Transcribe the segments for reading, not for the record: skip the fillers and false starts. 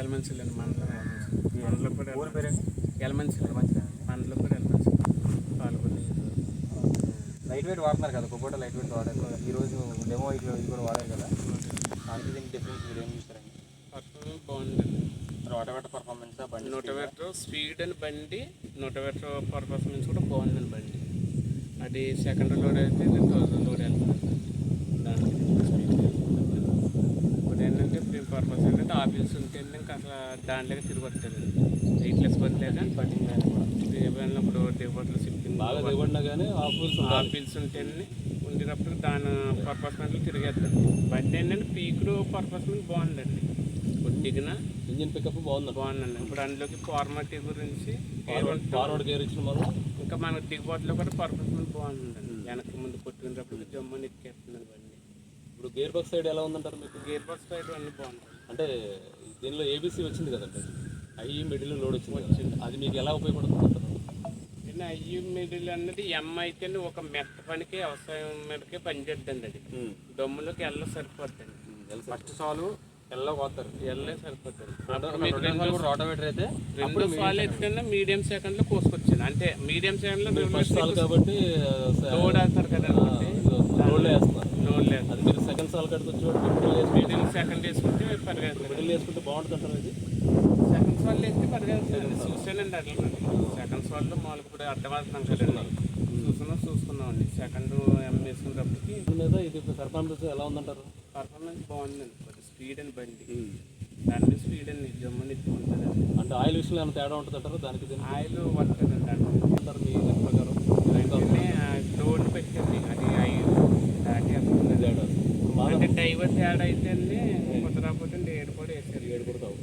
ఎలమంచిల్ అండి. మండలం కూడా ఊరి పేరండి ఎలమంచిల్. మండలం కూడా ఎలమంచిల్ పాల్గొని. లైట్ వెయిట్ వాడుతున్నారు కదా, కుబ్బోట లైట్ వెయిట్ వాడారు. ఈరోజు డెమో ఇది కూడా వాడారు కదా, దానికి దీనికి డిఫరెన్స్ మీరు ఏం చూస్తారండి? పర్ఫార్మెన్స్ బాగుందండి. రోటవేటర్ పర్ఫార్మెన్స్ బండి రోటవేటర్ స్పీడ్ అని బండి, రోటవేటర్ పర్ఫార్మెన్స్ కూడా బాగుందండి బండి. అది సెకండ్ లోడ్ అయితే 1000 లోడ్ వెళ్తుంది దానికి. ఇప్పుడు ఏంటంటే పర్పస్ ఏంటంటే ఆఫీస్ ఉంటే ఇంకా అసలు దాంట్లోకి తిరిగి వస్తుంది. వెయిట్లెస్ బండి లేక బండి కూడా ఇప్పుడు దిగుబడులు షిఫ్టింగ్ బాగా దిగబడినా కానీ ఆఫీస్ ఉంటే ఉండినప్పుడు దాని పర్పస్మెంట్లు తిరిగేస్తుంది. బండి ఏంటంటే పీకులు పర్పస్మెంట్ బాగుందండి. కొద్దిగా ఇంజిన్ పికప్ బాగుందండి. ఇప్పుడు అందులోకి ఫార్మాలిటీ గురించి ఫార్వర్డ్ గేర్ ఇచ్చిన వల్ల ఇంకా మనకు దిగుబాటులో కూడా పర్ఫార్మెన్స్ బాగుంటుందండి. వెనక్కి ముందు కొట్టుకునేటప్పుడు జమ్మని ఎక్కేస్తుందండి బండి. ఇప్పుడు గేర్ బాక్స్ సైడ్ ఎలా ఉందంటారు మీకు? గేర్ బాక్స్ సైడ్ అన్నీ బాగుంటుంది. అంటే దీనిలో ఏబీసీ వచ్చింది కదండి, ఐఈ మిడిల్ లోడ్ వచ్చింది. అది మీకు ఎలా ఉపయోగపడుతుంది? ఐఈ మిడిల్ అన్నది ఎం అయితే ఒక మెట్ట పనికి వ్యవసాయం మీదకే పనిచేద్దండి. అది దమ్ములోకి ఎల్ల సరిపోద్దండి. ఫస్ట్ సాలు ఎల్లో పోతారు, ఎల్లే సరిపోతుంది. రోటవేటర్ అయితే 2 సార్లు ఎత్తుకన్నా మీడియం సెకండ్ లో కోసుకొచ్చాను. అంటే మీడియం సెకండ్ లో ఫస్ట్ సాల్ కాబట్టి లోడ్ వేస్తారు కదా, లోడ్లో వేస్తున్నారు. లోడ్ అది మీరు సెకండ్ సాల్ కడికి వచ్చి మిడిల్ సెకండ్ వేసుకుంటే పరిగెత్తారు. మిడిల్ వేసుకుంటే బాగుంటుంది అంటారు. ఇది సెకండ్ సాల్ వేస్తే పరిగెత్తారు. చూసానండి అట్లా. సెకండ్ సాల్లో మామూలు కూడా అర్థమవుతున్నాం కదండి, చూసుకున్నామండి. సెకండ్ ఎం వేసుకున్నప్పటికి మీద ఇది పర్ఫార్మెన్స్ ఎలా ఉందంటారు? పర్ఫార్మెన్స్ బాగుందండి. స్పీడ్ అని బండి, దాని మీద స్పీడ్ అని జమ్మని ఎత్తుకుంటుంది. అంటే ఆయిల్ విషయంలో ఏమైనా తేడా ఉంటుంది అంటారు? దానికి ఆయిల్ వస్తుందండి. అంటారు మీ లెక్క ప్రకారం లోడ్ పెట్టండి అది ఆయిల్ అంటే డ్రైవర్ తేడా అయితే అండి. కొత్త రాకపోతే 7 కూడా వేసారు. 7 కూడా తావు.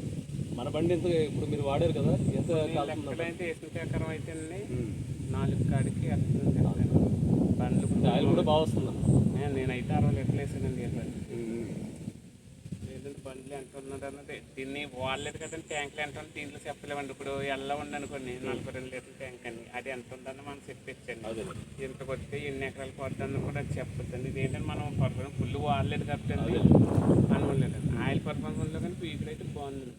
మన బండి ఎంత ఇప్పుడు మీరు వాడారు కదా, ఎంత లెక్కలైతే వేసిన ప్రకారం అయితే అండి 4 కాడికి వస్తుంది బండ్లు. ఆయిల్ కూడా బాగా వస్తుంది. నేనైతే 60 లీటర్లు వేసానండి. లేదంటే బండ్లు ఎంత ఉన్నది అన్నది దీన్ని వాడలేదు కదండి. ట్యాంకులు ఎంత ఉంది దీంట్లో చెప్పలేమండి. ఇప్పుడు ఎలా ఉందనుకోండి 42 లీటర్ల ట్యాంక్ అని, అది ఎంత ఉందని మనం చెప్పచ్చండి. ఇంత కొద్దిగా ఎన్ని ఎకరాలు పడుతుందని కూడా అది చెప్పొద్దండి. ఇది ఏంటంటే మనం పర్ఫార్మెన్స్ ఫుల్ వాడలేదు కాబట్టి అనుకోలేదండి. ఆయిల్ పర్ఫార్మెన్స్లో కానీ పీకులు అయితే బాగుందండి.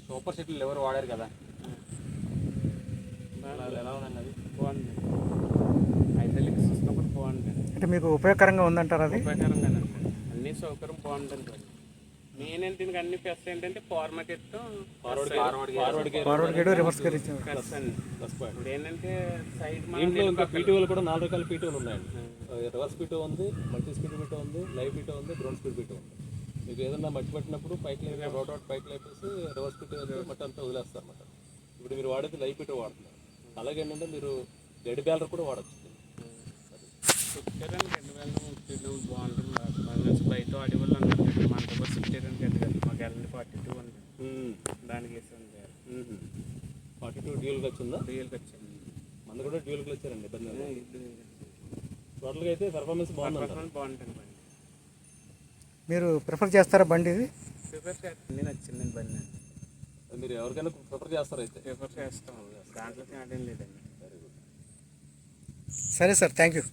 సూపర్ సెట్లు ఎవరు వాడారు కదా, ఎలా ఉందండి? అది బాగుంది. హైడ్రాలిక్ సిస్టమ్ కూడా బాగుంటుంది. అంటే మీకు ఉపయోగకరంగా ఉందంటారు? అది ఉపయోగకరంగానే ఉంటుంది. అన్ని సౌకర్యం బాగుంటుంది. మెయిన్ దీనికి అన్ని ప్లస్ ఏంటంటే ఫార్మాట్ ఇస్తాం, ఫార్వర్డ్ గేర్ రివర్స్ గేర్ ఇచ్చారు. ఇప్పుడు ఏంటంటే సైడ్ దీంట్లో ఇంకా పీటీఓలు కూడా 4 రకాల పీటీఓలు ఉన్నాయండి. రివర్స్ పీటో ఉంది, మల్టీ స్పీడ్ పీటో ఉంది, లైవ్ పీటో ఉంది, డ్రోన్ స్పీడ్ పీటో ఉంది. మీకు ఏదన్నా మట్టి పట్టినప్పుడు పైకి రోడ్ పైకి లేపేసి రివర్స్ పీటో వేస్తే మట్టి అంతా వదిలేస్తారు అన్నమాట. ఇప్పుడు మీరు వాడేది లైవ్ పీటో వాడుతున్నారు. అలాగే ఏంటంటే మీరు గడి బ్యాలర్ కూడా వాడచ్చు. బాగుంటుంది. బయట వాడి వల్ల మన దగ్గర సిక్స్టేరన్ కదా, మాకు ఎల్ఎండి 42 ఉంది. దానికి వేసాను 42 డ్యూయల్ క్లచ్ ఉందా? డ్యూయల్ క్లచ్ మన కూడా డ్యూయల్ క్లచ్ అండి. టోటల్గా అయితే పర్ఫార్మెన్స్ బాగుంటుంది. మీరు ప్రిఫర్ చేస్తారా బండి? ఇది ప్రిఫర్ చేస్తాను. నచ్చిందండి బండి. మీరు ఎవరికైనా ప్రిఫర్ చేస్తారా? అయితే ప్రిఫర్ చేస్తాం. దాంట్లో తేడా లేదండి. సరే సార్, థ్యాంక్ యూ.